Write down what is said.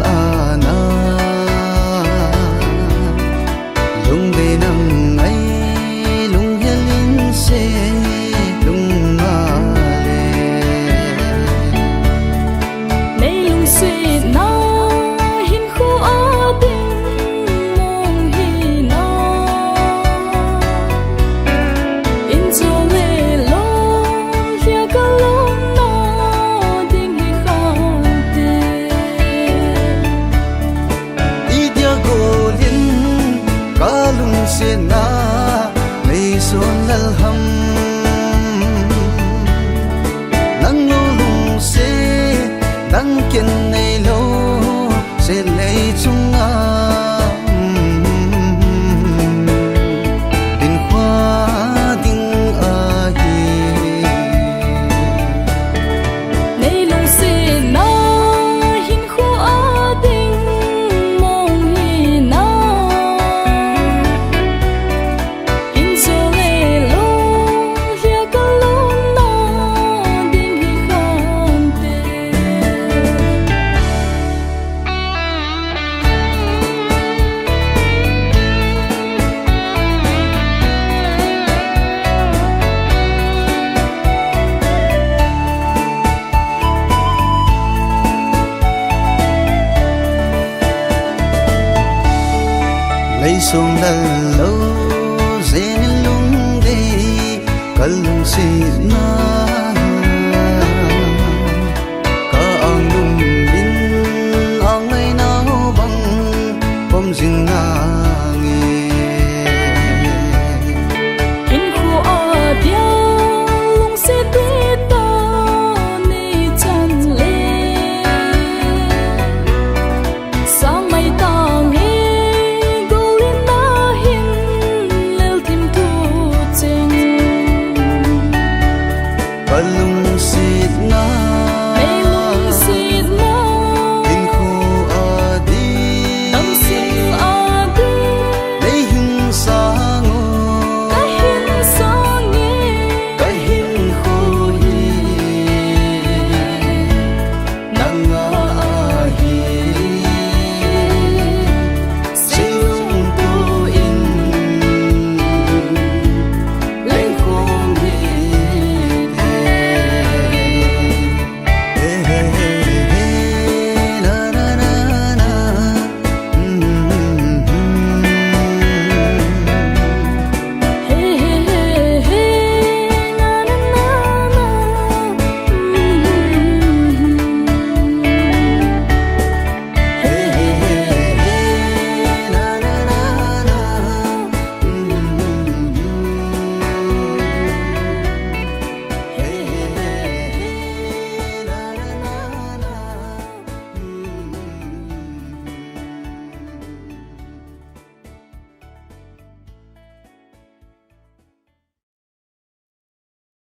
ana lung de nang ai lung helin se lung ma le nay lung se na hin khu a ding mong hi na in zo le lo ya ka lo na ding hi khan te i dia go lin ka lung se na nei son lal ham nang lo lung se nang ken nei lo se lei chung a bin khwa ding a hi nay lung se na hin khu a ding mong hi na in zo le lo ya ka lo na ding hi khan te lấy sông đal lâu dễ lung đi cần lung xì na